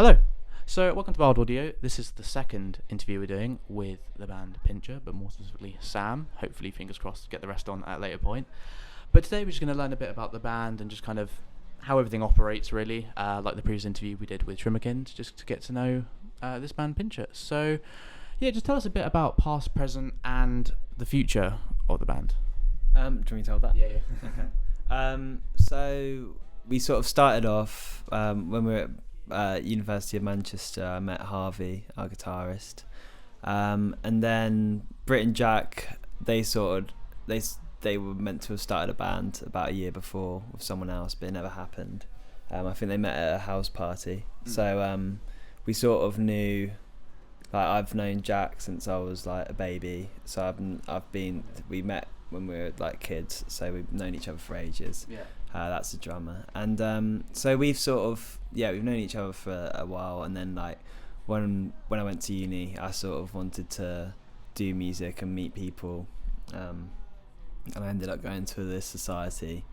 Hello. So, welcome to Barbed Audio. This is the second interview we're doing with the band Pyncher, but more specifically Sam. Hopefully, fingers crossed, get the rest on at a later point. But today we're just going to learn a bit about the band and just kind of how everything operates, really, like the previous interview we did with Trimmerkind, just to get to know this band Pyncher. So, yeah, just tell us a bit about past, present, and the future of the band. Do you want me to tell that? Yeah. So we sort of started off when we were at University of Manchester. I met Harvey, our guitarist, and then Britt and Jack. They were meant to have started a band about a year before with someone else, but it never happened. I think they met at a house party. So we sort of knew. Like, I've known Jack since I was like a baby. So we met when we were like kids, so we've known each other for ages. Yeah. That's the drummer, and so we've known each other for a while. And then like when I went to uni, I sort of wanted to do music and meet people, and I ended up going to this society,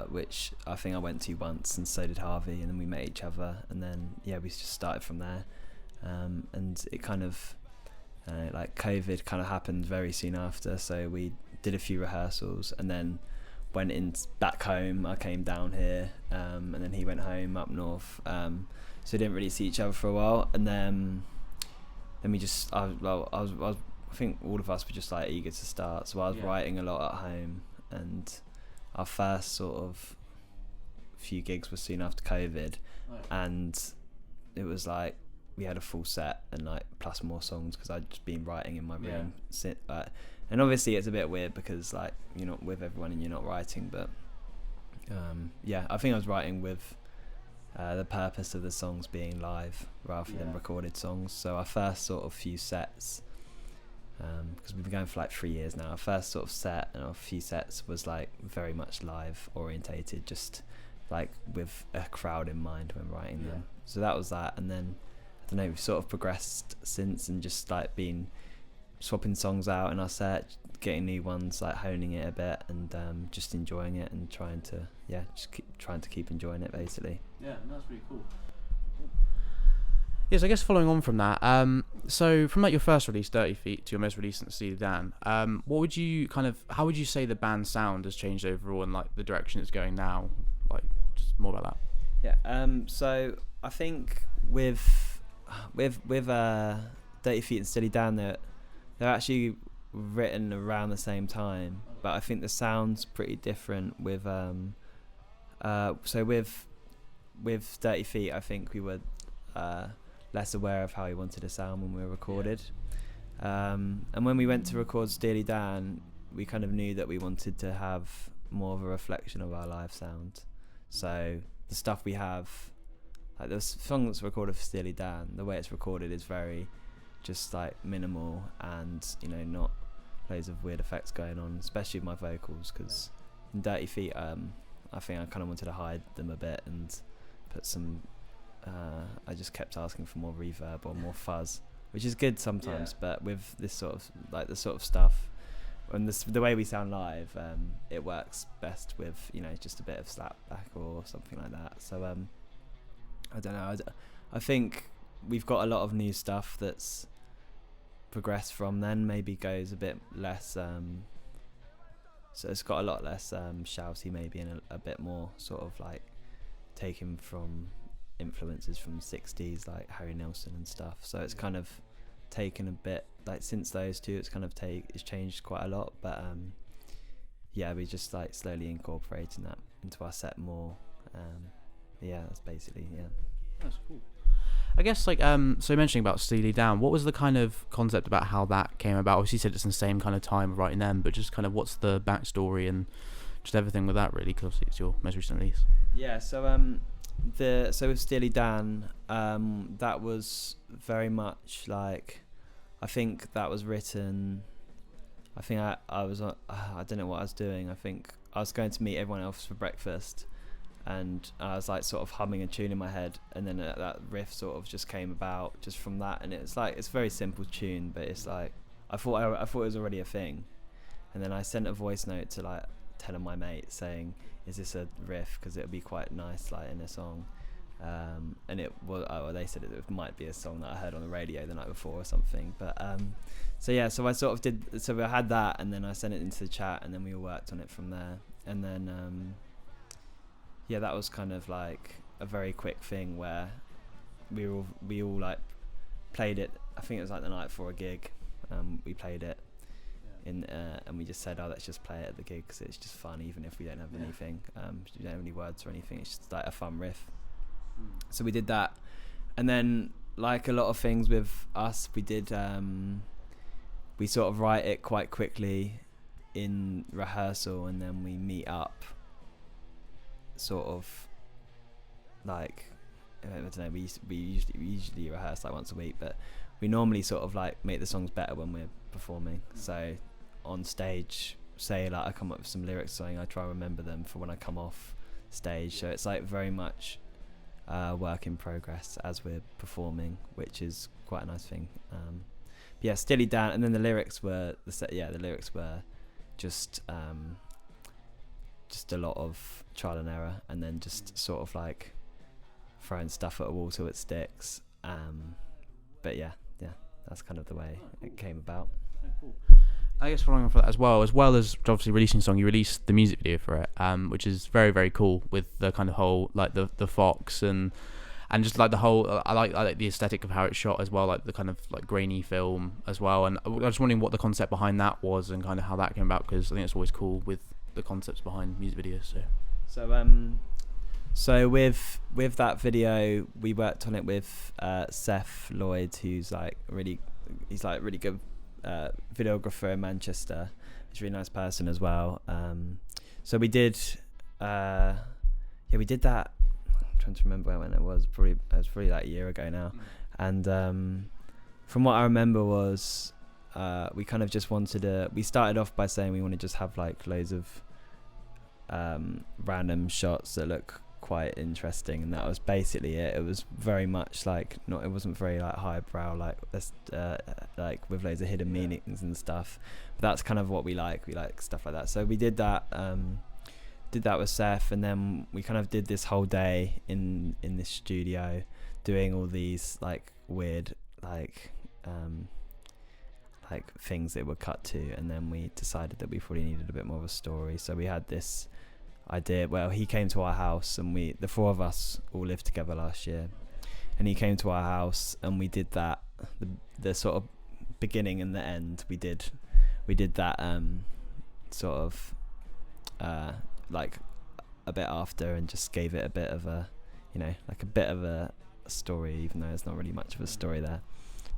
which I think I went to once, and so did Harvey, and then we met each other, and then we just started from there, and it kind of like COVID kind of happened very soon after, so we did a few rehearsals and then went in back home. I came down here, and then he went home up north, so we didn't really see each other for a while. And then we just I think all of us were just like eager to start, so I was writing a lot at home, and our first sort of few gigs were soon after COVID. And it was like we had a full set and like plus more songs because I'd just been writing in my room. And obviously it's a bit weird because like you're not with everyone and you're not writing, but I think I was writing with the purpose of the songs being live rather than recorded songs. So our first sort of few sets, because we've been going for like 3 years now, our first sort of set and our few sets was like very much live orientated, just like with a crowd in mind when writing them. So that was that. And then I don't know, we've sort of progressed since and just like been swapping songs out in our set, getting new ones, like honing it a bit, and just enjoying it and trying to keep enjoying it basically. Yeah, that's pretty cool. Yes, I guess following on from that, so from like your first release, Dirty Feet, to your most recent Steely Dan, how would you say the band's sound has changed overall and like the direction it's going now? Like, just more about that. Yeah. So I think with Dirty Feet and Steely Dan, they're actually written around the same time, but I think the sound's pretty different with so with Dirty Feet, I think we were less aware of how we wanted to sound when we were recorded, and when we went to record Steely Dan, we kind of knew that we wanted to have more of a reflection of our live sound. So the stuff we have, like the song that's recorded for Steely Dan, the way it's recorded is very just like minimal, and not loads of weird effects going on, especially with my vocals, because in Dirty Feet I think I kind of wanted to hide them a bit and put some I just kept asking for more reverb or more fuzz, which is good sometimes, but with this sort of like the sort of stuff and the way we sound live, it works best with just a bit of slapback or something like that. So I don't know, I think we've got a lot of new stuff that's progressed from then, maybe goes a bit less so it's got a lot less shouty maybe, and a bit more sort of like taken from influences from the 60s like Harry Nilsson and stuff. So it's kind of taken a bit, like since those two it's kind of it's changed quite a lot, but we just like slowly incorporating that into our set more. That's basically That's cool. I guess like so mentioning about Steely Dan, what was the kind of concept about how that came about? Obviously you said it's in the same kind of time of writing them, but just kind of what's the backstory and just everything with that really, because obviously it's your most recent release. So with Steely Dan, that was very much like, I think that was written, I think I was I don't know what I was doing. I think I was going to meet everyone else for breakfast, and I was like sort of humming a tune in my head, and then that riff sort of just came about just from that. And it's like, it's a very simple tune, but it's like I thought it was already a thing, and then I sent a voice note to like 10 of my mates saying, is this a riff, because it would be quite nice like in a song. and it was they said it might be a song that I heard on the radio the night before or something. But so I sort of did. So I had that, and then I sent it into the chat, and then we all worked on it from there. And then that was kind of like a very quick thing where we all like played it. I think it was like the night before a gig. We played it in, and we just said, let's just play it at the gig because it's just fun, even if we don't have anything. We don't have any words or anything. It's just like a fun riff. So we did that, and then like a lot of things with us, we did. We sort of write it quite quickly in rehearsal, and then we meet up. Sort of like I don't know. We usually rehearse like once a week, but we normally sort of like make the songs better when we're performing. So on stage, say like I come up with some lyrics, saying I try to remember them for when I come off stage. So it's like very much work in progress as we're performing, which is quite a nice thing. Steely Dan, and then the lyrics were just a lot of trial and error, and then just sort of like throwing stuff at a wall till it sticks. But that's kind of the way it came about. I guess following on for that as well as obviously releasing the song, you released the music video for it, which is very, very cool, with the kind of whole like the fox and just like the whole I like the aesthetic of how it's shot as well, like the kind of like grainy film as well. And I was wondering what the concept behind that was and kind of how that came about, because I think it's always cool with the concepts behind music videos. So with that video, we worked on it with Seth Lloyd, who's like really good videographer in Manchester. He's a really nice person as well. So we did that. I'm trying to remember when it was. It was probably like a year ago now. And from what I remember was we kind of just we started off by saying we want to just have like loads of random shots that look quite interesting, and that was basically it. It was very much like it wasn't very like highbrow, like like with loads of hidden meanings and stuff, but that's kind of what we like stuff like that. So we did that with Seth, and then we kind of did this whole day in this studio doing all these like weird like things that were cut to, and then we decided that we probably needed a bit more of a story. So we had this idea. Well, he came to our house, and the four of us all lived together last year, and he came to our house, and we did that. The sort of beginning and the end, we did that sort of like a bit after, and just gave it a bit of a like a bit of a story, even though there's not really much of a story there.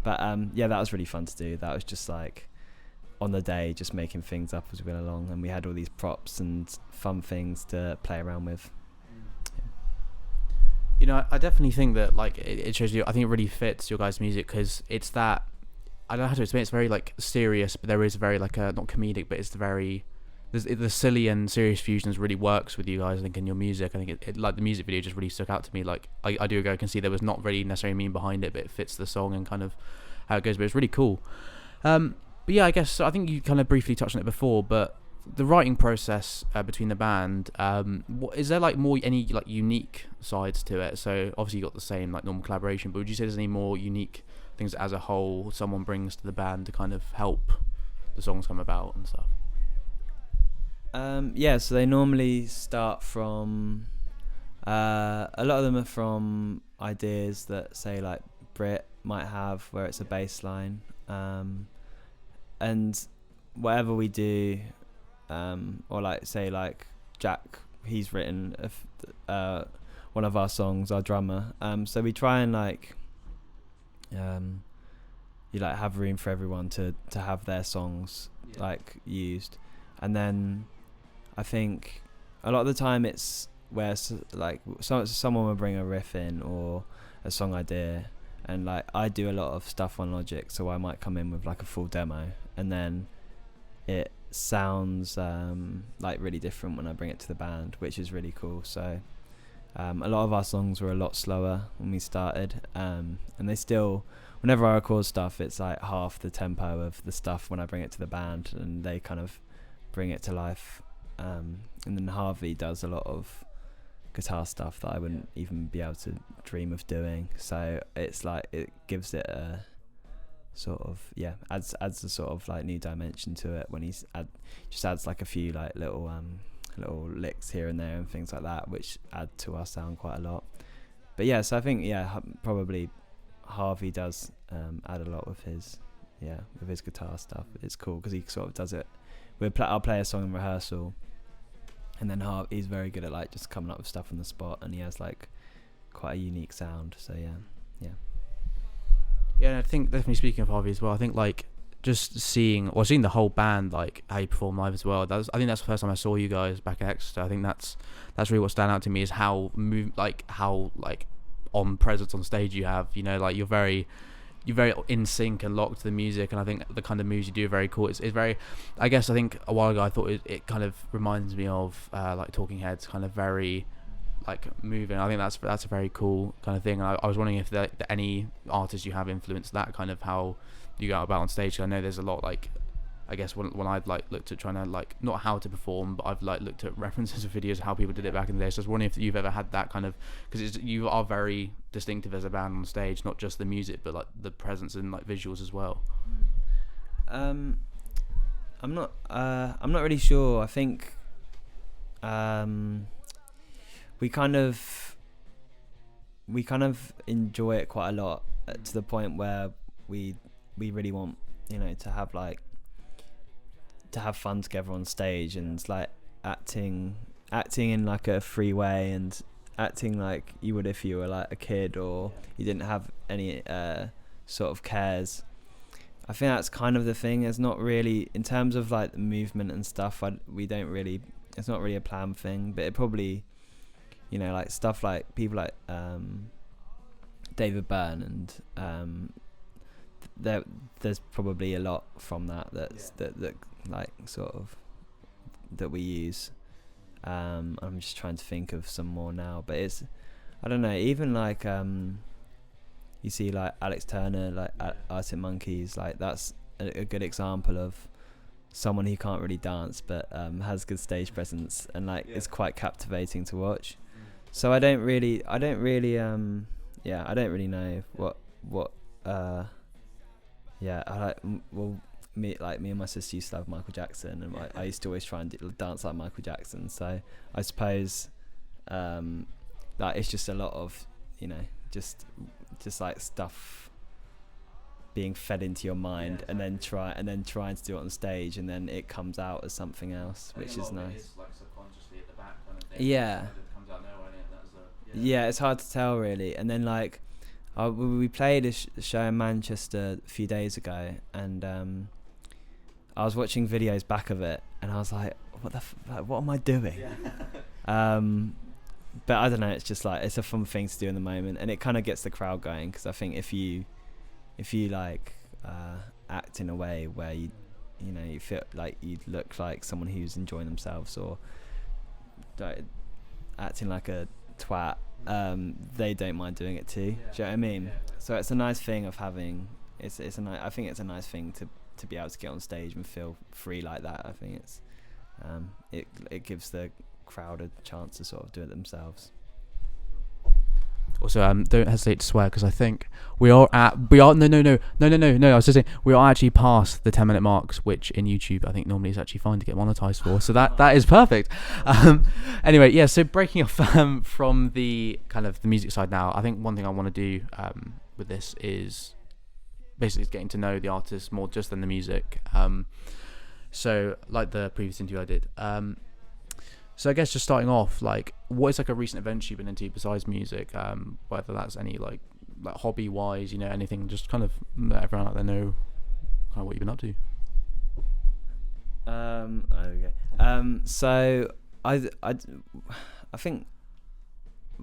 But that was really fun to do. That was just like on the day, just making things up as we went along, and we had all these props and fun things to play around with. I definitely think that like it shows you. I think it really fits your guys' music, because it's that, I don't know how to explain. It's very like serious, but there is very like not comedic, but it's the silly and serious fusions really works with you guys. I think in your music, I think it like the music video just really stuck out to me. Like I do agree. I can see there was not really necessarily meaning behind it, but it fits the song and kind of how it goes. But it's really cool. But yeah, I guess I think you kind of briefly touched on it before, but the writing process between the band, is there like any like unique sides to it? So obviously you got the same like normal collaboration, but would you say there's any more unique things as a whole someone brings to the band to kind of help the songs come about and stuff? So they normally start from a lot of them are from ideas that say like Brit might have, where it's a bass line, and whatever we do, or like say like Jack, he's written one of our songs, our drummer, so we try and like you like have room for everyone to have their songs like used. And then I think a lot of the time it's where like someone will bring a riff in or a song idea, and like I do a lot of stuff on Logic, so I might come in with like a full demo, and then it sounds like really different when I bring it to the band, which is really cool. So a lot of our songs were a lot slower when we started, and they still, whenever I record stuff, it's like half the tempo of the stuff when I bring it to the band, and they kind of bring it to life. And then Harvey does a lot of guitar stuff that I wouldn't even be able to dream of doing. So it's like it gives it a sort of adds a sort of like new dimension to it when just adds like a few like little licks here and there and things like that, which add to our sound quite a lot. But yeah, so I think probably Harvey does add a lot with his guitar stuff. It's cool because he sort of does it. I'll play a song in rehearsal, and then he's very good at like just coming up with stuff on the spot, and he has like quite a unique sound. So yeah. Yeah, and I think definitely speaking of Harvey as well, I think like just seeing the whole band, like how you perform live as well. I think that's the first time I saw you guys back at Exeter. I think that's really what stand out to me is how on presence on stage you have. You know, like you're very in sync and locked to the music, and I think the kind of moves you do are very cool. It's very, I think a while ago I thought it kind of reminds me of like Talking Heads, kind of very like moving. I think that's a very cool kind of thing. And I was wondering if any artists you have influenced that kind of how you go about on stage. 'Cause I know there's a lot like, I guess when I've like looked at trying to like not how to perform, but I've like looked at references of videos of how people did it back in the day. So I was wondering if you've ever had that kind of, because you are very distinctive as a band on stage, not just the music but like the presence and like visuals as well. I'm not really sure. I think we kind of enjoy it quite a lot to the point where we really want to have fun together on stage, and like acting in like a free way, and acting like you would if you were like a kid or you didn't have any sort of cares. I think that's kind of the thing. It's not really in terms of like the movement and stuff. It's not really a planned thing, but it probably like stuff like people like David Byrne and there's probably a lot from that like sort of that we use. I'm just trying to think of some more now, but it's, I don't know, even like you see like Alex Turner, like Arctic Monkeys, like that's a good example of someone who can't really dance but has good stage presence, and like it's quite captivating to watch. So I don't really know what I like, me and my sister used to love Michael Jackson, and I used to always try and dance like Michael Jackson. So I suppose like it's just a lot of just like stuff being fed into your mind, and then trying to do it on stage, and then it comes out as something else, which is nice. Like subconsciously at the back kind of thing. Yeah. It comes out nowhere, Yeah, it's hard to tell really. And then like we played a show in Manchester a few days ago, and I was watching videos back of it, and I was like, what am I doing? Yeah. But I don't know, it's just like it's a fun thing to do in the moment, and it kind of gets the crowd going, because I think if you like act in a way where you feel like you look like someone who's enjoying themselves, or acting like a twat, they don't mind doing it too. Do you know what I mean? Yeah. So it's a nice thing of having. I think it's a nice thing to be able to get on stage and feel free like that. I think it's it gives the crowd a chance to sort of do it themselves. Also, don't hesitate to swear, because I think we are. No. I was just saying we are actually past the 10-minute marks, which in YouTube I think normally is actually fine to get monetized for. So that is perfect. Anyway, yeah. So breaking off from the kind of the music side now, I think one thing I want to do with this is basically getting to know the artist more just than the music. So like the previous interview I did. So I guess just starting off, like, what is like a recent adventure you've been into besides music? Whether that's any like hobby wise, anything, just kind of let everyone out there know kind of what you've been up to. Okay. So I think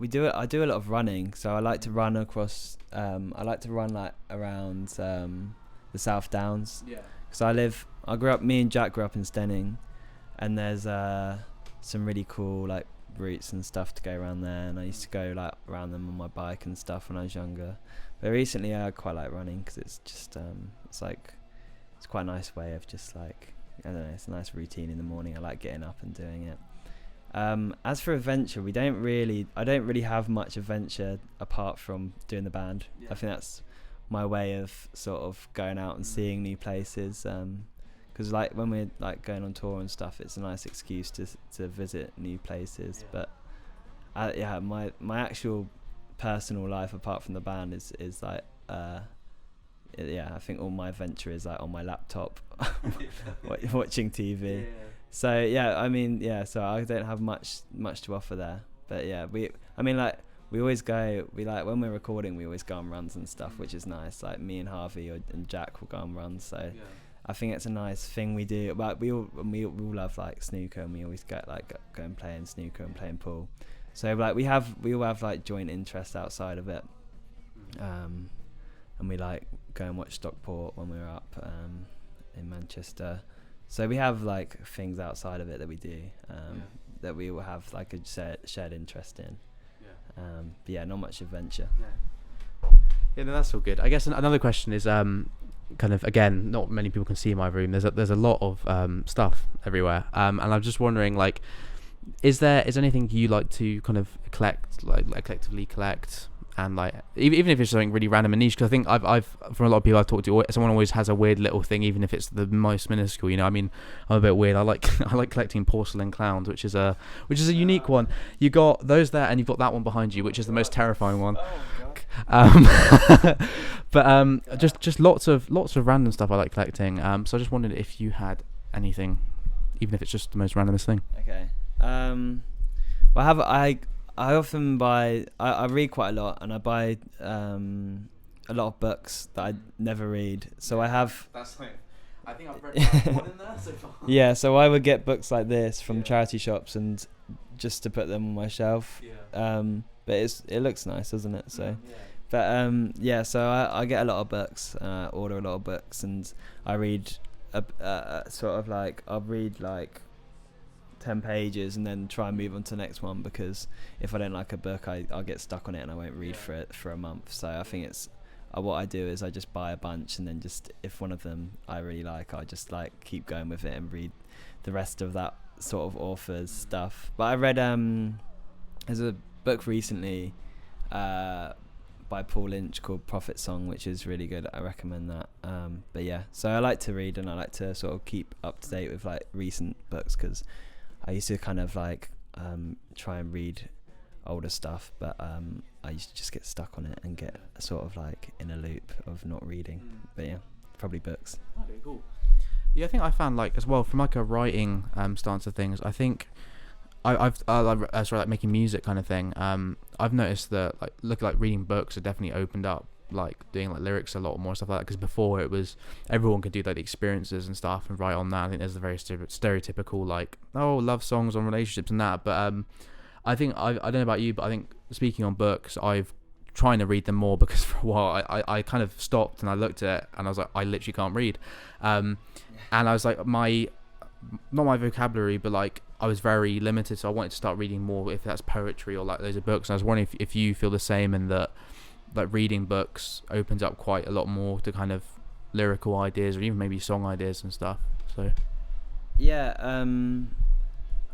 I do a lot of running. So I like to run across. I like to run like around the South Downs. Yeah. Because me and Jack grew up in Stenning, and there's some really cool like routes and stuff to go around there, and I used to go like around them on my bike and stuff when I was younger. But recently I quite like running, because it's just it's quite a nice way of just like, I don't know, it's a nice routine in the morning. I like getting up and doing it. As for adventure, I don't really have much adventure apart from doing the band. I think that's my way of sort of going out and seeing new places. Because like when we're like going on tour and stuff, it's a nice excuse to visit new places. But my actual personal life apart from the band is like I think all my adventure is like on my laptop watching TV. So so I don't have much to offer there. But we always go, when we're recording, we always go on runs and stuff, which is nice. Like me and Harvey and Jack will go on runs. So I think it's a nice thing we do. But we all love like snooker, and we always go and play in snooker and playing pool. So like we all have like joint interests outside of it. And we like go and watch Stockport when we're up in Manchester. So we have like things outside of it that we do that we will have like a shared interest in. But not much adventure. Yeah, no, that's all good. I guess another question is kind of, again, not many people can see my room. There's a lot of stuff everywhere, and I'm just wondering, like, is there anything you like to kind of collect, like collectively collect? And like even if it's something really random and niche, because I think I've from a lot of people I've talked to, someone always has a weird little thing, even if it's the most minuscule. You know, I mean, I'm a bit weird. I like collecting porcelain clowns, which is a unique one. You got those there, and you've got that one behind you, which is the most terrifying one. But just lots of random stuff I like collecting. So I just wondered if you had anything, even if it's just the most randomest thing. Okay. I often buy. I read quite a lot, and I buy a lot of books that I never read. So I have. That's like, I think I've read one in there so far. Yeah, so I would get books like this from charity shops, and just to put them on my shelf. But it looks nice, doesn't it? So. But so I get a lot of books, order a lot of books, and I read sort of like I'll read like 10 pages and then try and move on to the next one, because if I don't like a book, I'll get stuck on it and I won't read for a month. So I think it's what I do is I just buy a bunch, and then just if one of them I really like, I just like keep going with it and read the rest of that sort of author's stuff. But I read there's a book recently by Paul Lynch called Prophet Song, which is really good. I recommend that. But yeah, so I like to read, and I like to sort of keep up to date with like recent books, because I used to kind of like try and read older stuff, but I used to just get stuck on it and get sort of like in a loop of not reading. But yeah, probably books. Okay, cool. Yeah, I think I found like as well from like a writing stance of things, I think I've like making music kind of thing. I've noticed that like reading books have definitely opened up like doing like lyrics a lot more, stuff like that, because before it was everyone could do like the experiences and stuff and write on that. I think there's a very stereotypical like love songs on relationships and that, but I think I don't know about you, but I think speaking on books, I've trying to read them more, because for a while I kind of stopped and I looked at it and I was like, I literally can't read, and I was like, not my vocabulary, but like I was very limited, so I wanted to start reading more, if that's poetry or like those are books. And I was wondering if you feel the same, and that like reading books opens up quite a lot more to kind of lyrical ideas or even maybe song ideas and stuff. So I'm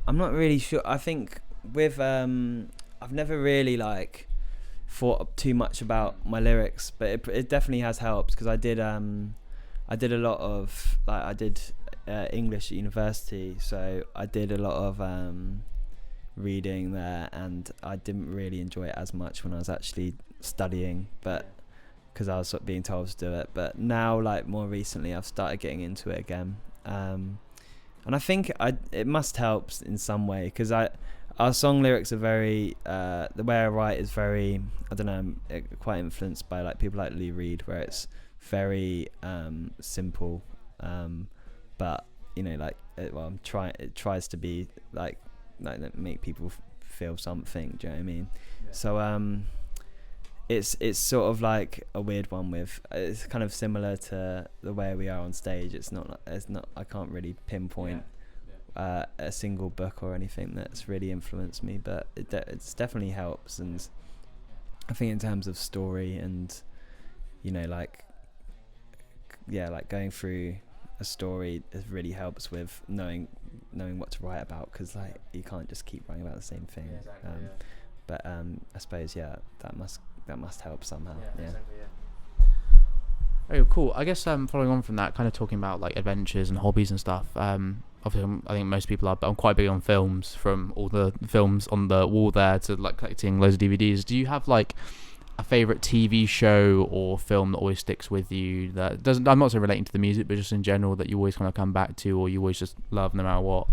not really sure. I think with I've never really like thought too much about my lyrics, but it definitely has helped, because I did a lot of like I did English at university, so I did a lot of reading there, and I didn't really enjoy it as much when I was actually studying, but because I was sort of being told to do it. But now, like more recently, I've started getting into it again, and I think it must help in some way, because our song lyrics are very the way I write is very, I don't know, quite influenced by like people like Lou Reed, where it's very simple, but you know, like it tries to be like make people feel something. Do you know what I mean? Yeah. So it's sort of like a weird one with, it's kind of similar to the way we are on stage. It's not I can't really pinpoint a single book or anything that's really influenced me, but it's definitely helps. And I think in terms of story and, you know, like going through a story, it really helps with knowing knowing what to write about, because like you can't just keep writing about the same thing. Yeah, exactly, But I suppose that must help somehow. Yeah. Exactly, Oh, cool. I guess following on from that, kind of talking about like adventures and hobbies and stuff. Obviously, I think most people are, but I'm quite big on films. From all the films on the wall there to like collecting loads of DVDs. Do you have like a favorite TV show or film that always sticks with you? That doesn't. I'm not so relating to the music, but just in general that you always kind of come back to, or you always just love no matter what.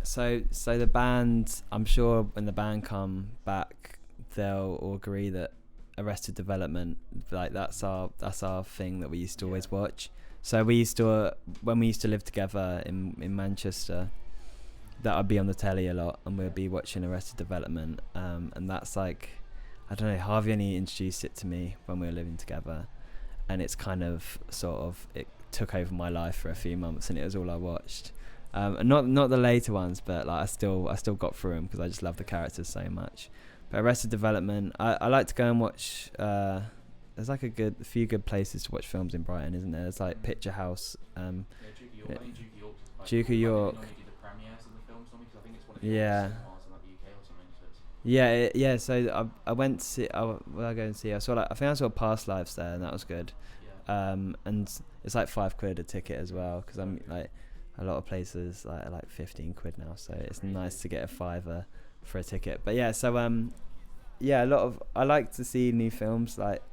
So the band, I'm sure when the band come back, they'll all agree that Arrested Development, like that's our thing that we used to always watch. So we used to, when we used to live together in Manchester, that would be on the telly a lot, and we'd be watching Arrested Development. And that's like, I don't know, Harvey only introduced it to me when we were living together, and it's kind of it took over my life for a few months, and it was all I watched. And not the later ones, but like I still got through them because I just love the characters so much. But Arrested Development, I like to go and watch. There's like a few good places to watch films in Brighton, isn't there? There's like Picture House. Duke of York. Yeah. Yeah. So I went to see. What did I go and see? I think I saw Past Lives there, and that was good. And it's like £5 a ticket as well, because I'm like, a lot of places like 15 quid now, so it's nice to get a fiver for a ticket. But yeah, so I like to see new films. Like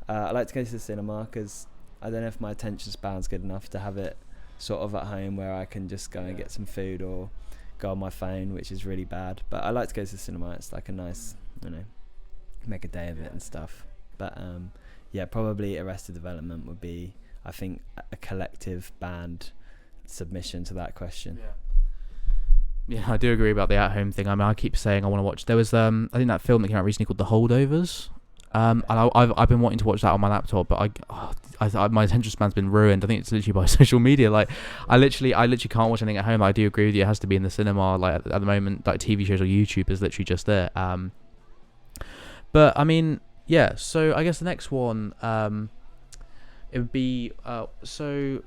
I like to go to the cinema because I don't know if my attention span's good enough to have it sort of at home where I can just go and get some food or go on my phone, which is really bad. But I like to go to the cinema. It's like a nice, make a day of it and stuff. But probably Arrested Development would be, I think, a collective band submission to that question. Yeah, I do agree about the at-home thing. I mean, I keep saying I want to watch. There was, I think that film that came out recently called The Holdovers. And I've been wanting to watch that on my laptop, but my attention span's been ruined. I think it's literally by social media. Like, I literally can't watch anything at home. I do agree with you. It has to be in the cinema. Like at the moment, like TV shows or YouTube is literally just it. But I mean, yeah. So I guess the next one, it would be so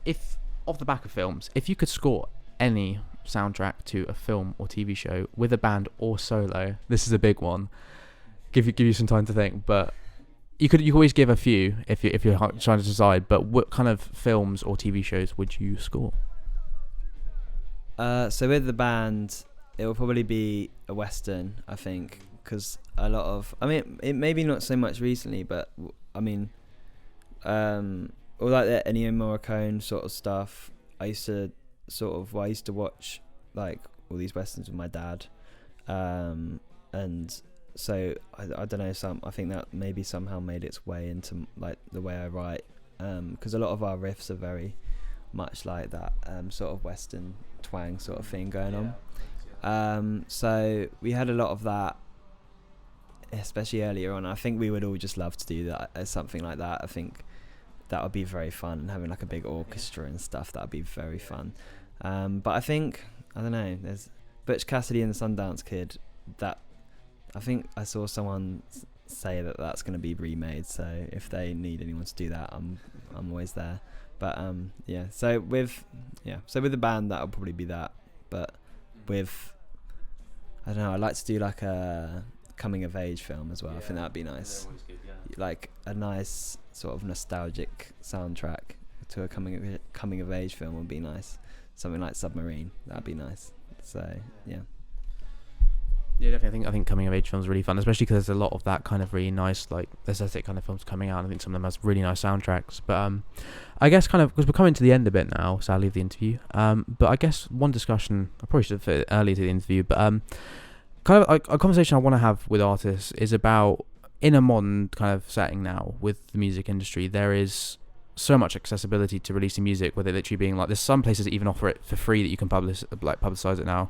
if off the back of films, if you could score any soundtrack to a film or TV show with a band or solo, this is a big one. Give you some time to think, but you could always give a few if you're trying to decide. But what kind of films or TV shows would you score? So with the band, it will probably be a western, I think, because a lot of, I mean, it maybe not so much recently, but I mean, all like the Ennio Morricone sort of stuff. I used to watch like all these westerns with my dad, and so I don't know. I think that maybe somehow made its way into like the way I write, because a lot of our riffs are very much like that sort of western twang sort of thing going on. So we had a lot of that, especially earlier on. I think we would all just love to do that as something like that. I think that would be very fun, and having like a big orchestra and stuff, that would be very fun. But I think, I don't know, there's Butch Cassidy and the Sundance Kid, that I think I saw someone say that that's going to be remade, so if they need anyone to do that, I'm always there. But so with the band, that'll probably be that. But with, I don't know, I'd like to do like a coming of age film as well. I think that'd be nice. Good, like a nice sort of nostalgic soundtrack to a coming of age film would be nice. Something like Submarine, that'd be nice. So yeah. Yeah, definitely. I think coming of age films are really fun, especially because there's a lot of that kind of really nice, like aesthetic kind of films coming out. I think some of them has really nice soundtracks. But I guess kind of, because we're coming to the end a bit now, sadly, of the interview. But I guess one discussion, I probably should have fit it early to the interview, but kind of a conversation I want to have with artists is about, in a modern kind of setting now with the music industry, there is so much accessibility to releasing music, with it literally being like, there's some places that even offer it for free that you can publicize it now.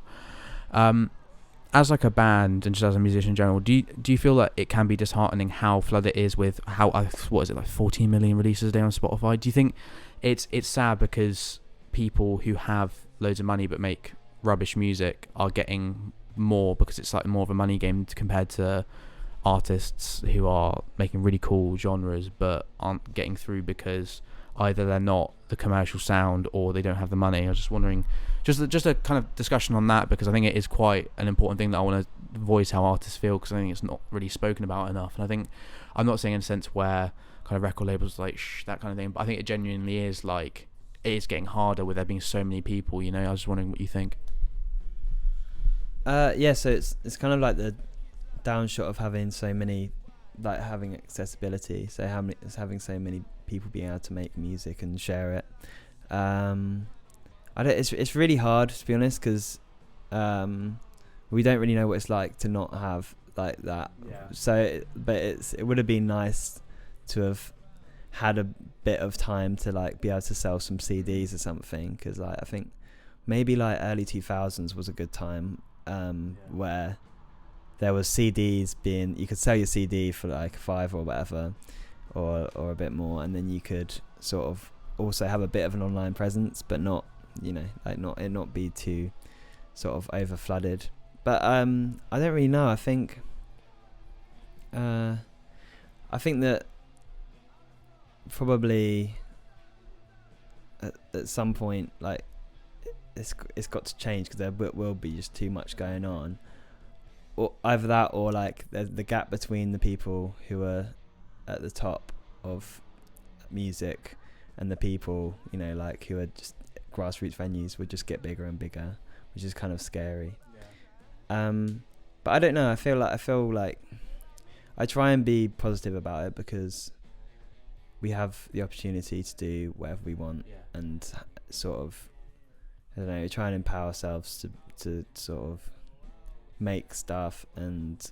As like a band and just as a musician in general, do you feel that it can be disheartening how flooded it is with how, what is it, like 14 million releases a day on Spotify? Do you think it's sad because people who have loads of money but make rubbish music are getting more because it's like more of a money game compared to artists who are making really cool genres but aren't getting through because either they're not the commercial sound, or they don't have the money. I was just wondering, just a kind of discussion on that, because I think it is quite an important thing that I want to voice how artists feel, because I think it's not really spoken about enough. And I think, I'm not saying in a sense where kind of record labels like that kind of thing, but I think it genuinely is like, it is getting harder with there being so many people, you know. I was just wondering what you think. Yeah, so it's kind of like the downshot of having so many, like having accessibility. So having so many people being able to make music and share it. It's really hard, to be honest, because we don't really know what it's like to not have like that. Yeah. So, but it would have been nice to have had a bit of time to like be able to sell some CDs or something, because like I think maybe like early 2000s was a good time where there was CDs being, you could sell your CD for like $5 or whatever, or a bit more, and then you could sort of also have a bit of an online presence, but not, you know, like not be too sort of over flooded. But I don't really know. I think that probably at some point, like it's got to change, because there will be just too much going on, or either that, or like the gap between the people who are at the top of music and the people, you know, like who are just grassroots venues, would just get bigger and bigger, which is kind of scary. But I don't know, I feel like I try and be positive about it, because we have the opportunity to do whatever we want, and sort of, I don't know, try and empower ourselves to sort of make stuff and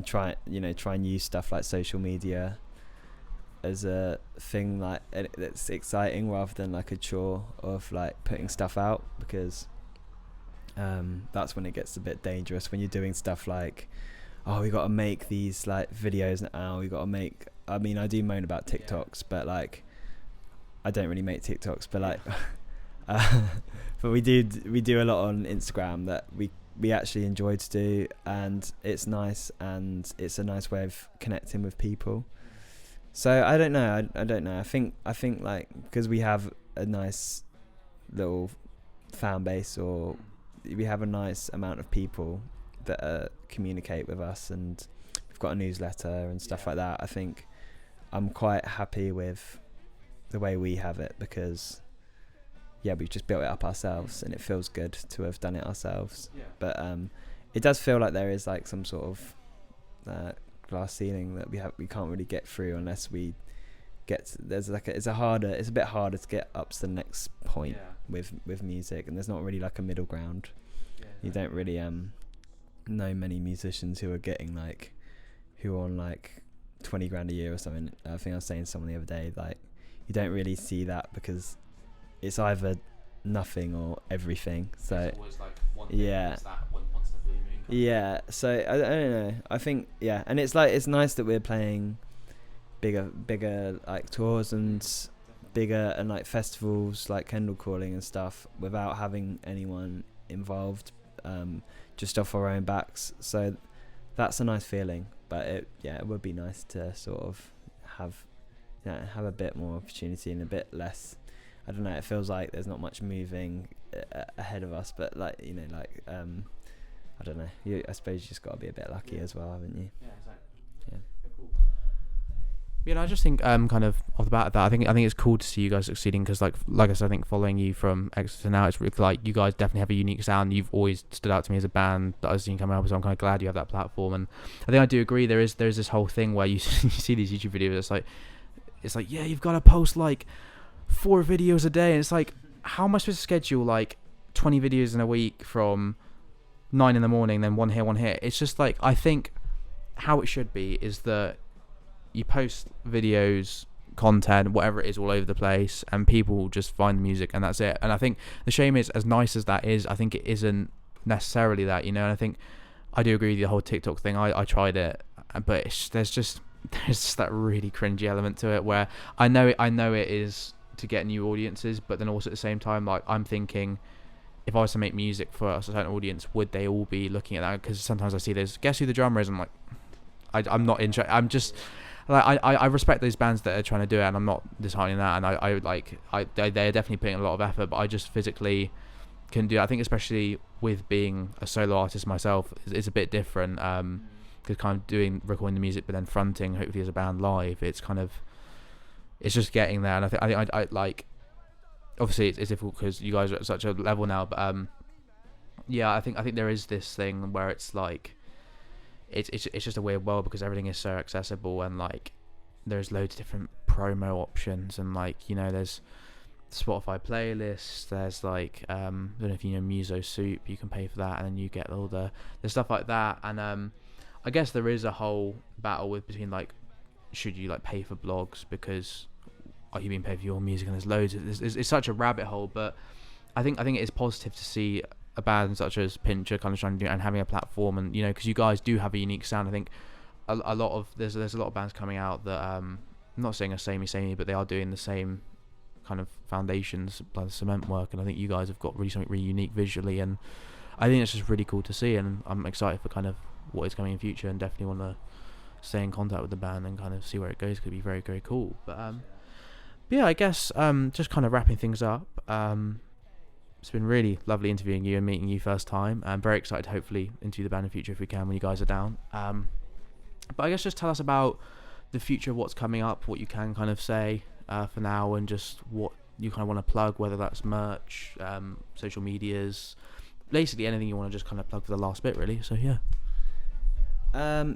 try and use stuff like social media as a thing like that's exciting, rather than like a chore of like putting stuff out, because that's when it gets a bit dangerous, when you're doing stuff like, oh, we got to make these like videos now, we got to make, I mean, I do moan about TikToks, but like I don't really make TikToks, but like but we do a lot on Instagram that we actually enjoy to do, and it's nice, and it's a nice way of connecting with people. So I don't know. I don't know. I think like, because we have a nice little fan base, or we have a nice amount of people that communicate with us, and we've got a newsletter and stuff like that. I think I'm quite happy with the way we have it, because we've just built it up ourselves, and it feels good to have done it ourselves. But it does feel like there is like some sort of glass ceiling that we can't really get through unless we get it's a bit harder to get up to the next point with music, and there's not really like a middle ground. You don't really know many musicians who are getting like, who are on like 20 grand a year or something. I think I was saying to someone the other day, like, you don't really see that, because it's either nothing or everything. So it's always like one thing, that one constant blooming. So I don't know. I think and it's like, it's nice that we're playing bigger like tours and bigger and like festivals like Kendall Calling and stuff, without having anyone involved, just off our own backs. So that's a nice feeling. But it would be nice to sort of have a bit more opportunity and a bit less, I don't know, it feels like there's not much moving ahead of us, but like, you know, like I don't know, I suppose you just got to be a bit lucky as well, haven't you? Yeah, exactly. Cool. You know, I just think kind of off the bat of that, I think it's cool to see you guys succeeding, because like I said, I think following you from Exeter now, it's really like you guys definitely have a unique sound. You've always stood out to me as a band that I've seen coming up, so I'm kind of glad you have that platform. And I think I do agree, there's this whole thing where you see these YouTube videos, it's like you've got to post like 4 videos a day, and it's like, how am I supposed to schedule like 20 videos in a week from 9 in the morning, then one here? It's just like, I think how it should be is that you post videos, content, whatever it is, all over the place, and people just find the music, and that's it. And I think the shame is, as nice as that is, I think it isn't necessarily that, you know. And I think I do agree with the whole TikTok thing. I tried it, but there's just that really cringy element to it, where I know it is to get new audiences, but then also at the same time, like, I'm thinking, if I was to make music for a certain audience, would they all be looking at that? Because sometimes I see this, guess who the drummer is? I'm like, I'm not interested. like I respect those bands that are trying to do it, and I'm not disheartening that, and they're definitely putting a lot of effort, but I just physically can do. I think especially with being a solo artist myself, it's a bit different. Because kind of recording the music, but then fronting, hopefully as a band live, it's just getting there. And I like, obviously it's difficult because you guys are at such a level now, but yeah, I think there is this thing where it's like, it's just a weird world because everything is so accessible, and like there's loads of different promo options, and like, there's Spotify playlists, there's like I don't know if you know Muso Soup, you can pay for that, and then you get all the stuff like that. And I guess there is a whole battle between like, should you like pay for blogs because are you being paid for your music, and there's loads of it's such a rabbit hole. But I think it is positive to see a band such as Pyncher kind of trying to do and having a platform, and because you guys do have a unique sound. I think a lot of there's a lot of bands coming out that I'm not saying are samey, but they are doing the same kind of foundations by the cement work, and I think you guys have got something really unique visually, and I think it's just really cool to see, and I'm excited for kind of what is coming in future, and definitely want to stay in contact with the band and kind of see where it goes. It could be very, very cool. But yeah, I guess just kind of wrapping things up. It's been really lovely interviewing you and meeting you first time. I'm very excited to hopefully interview the band in future if we can when you guys are down. But I guess just tell us about the future, what's coming up, what you can kind of say for now, and just what you kind of want to plug, whether that's merch, social medias, basically anything you want to just kind of plug for the last bit, really. So yeah.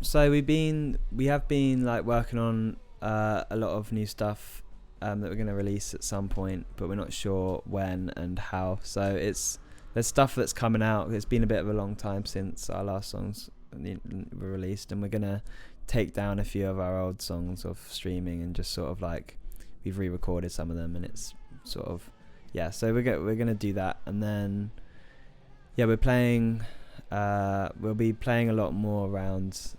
So we have been like working on a lot of new stuff that we're going to release at some point, but we're not sure when and how. So there's stuff that's coming out. It's been a bit of a long time since our last songs were released, and we're going to take down a few of our old songs off streaming and just sort of like, we've re-recorded some of them, and it's sort of, yeah, so we're going to do that. And then yeah, we'll be playing a lot more around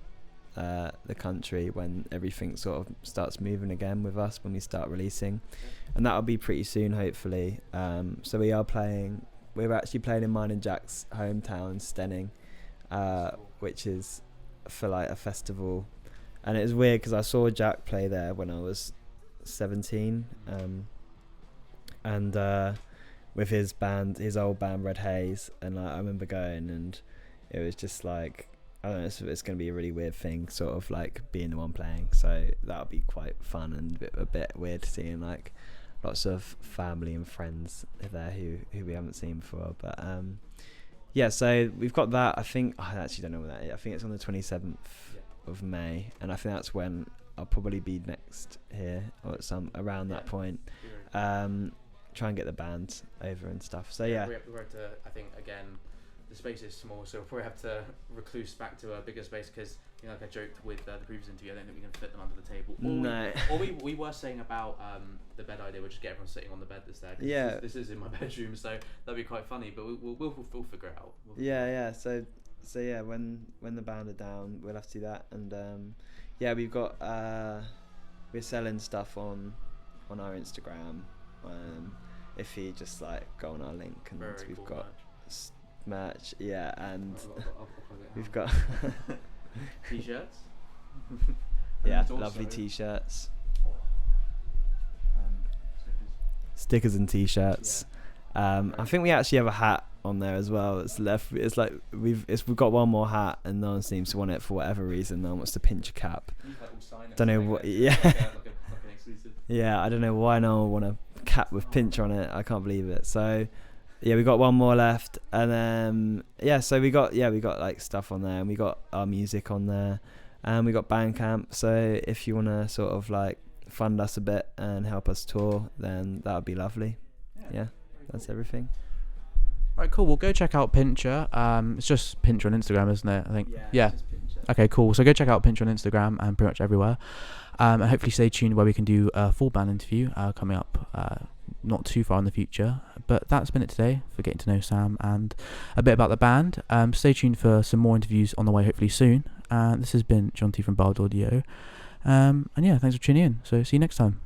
the country when everything sort of starts moving again with us, when we start releasing, and that'll be pretty soon, hopefully. So we're actually playing in mine and Jack's hometown, Stenning, which is for like a festival, and it was weird because I saw Jack play there when I was 17, and with his band, his old band Red Haze, and like, I remember going, and it was just like, I don't know, it's going to be a really weird thing, sort of like being the one playing, so that'll be quite fun and a bit weird seeing like lots of family and friends there who we haven't seen before. But yeah, so we've got that. I think I actually don't know when that is. I think it's on the 27th of May, and I think that's when I'll probably be next here or around that point. Try and get the band over and stuff. So yeah, we have to, I think, again, the space is small, so we'll probably have to recluse back to a bigger space, because like I joked with the previous interview, I don't think we can fit them under the table. We were saying about the bed idea, we'll just get everyone sitting on the bed that's there. Yeah, this is in my bedroom, so that'd be quite funny, but we'll figure it out. Yeah. So yeah, when the band are down, we'll have to do that. And yeah, we've got we're selling stuff on our Instagram. If you just like go on our link, and we've got merch, yeah, and we've got t-shirts. Yeah, lovely t-shirts, stickers and t-shirts. I think we actually have a hat on there as well. It's like we've got one more hat, and no one seems to want it for whatever reason. No one wants to pinch a cap. Don't know what. Yeah. Yeah, I don't know why no one want a cap with Pyncher on it. I can't believe it. So yeah, we got one more left, and then so we got like stuff on there, and we got our music on there, and we got Bandcamp. So if you want to sort of like fund us a bit and help us tour, then that would be lovely. Yeah, that's everything. Right, cool. We'll go check out Pyncher. It's just Pyncher on Instagram, isn't it? I think. Yeah. Okay, cool. So go check out Pyncher on Instagram and pretty much everywhere. And hopefully stay tuned where we can do a full band interview coming up not too far in the future. But that's been it today for getting to know Sam and a bit about the band. Stay tuned for some more interviews on the way, hopefully soon. This has been John T from Barbed Audio. And yeah, thanks for tuning in. So see you next time.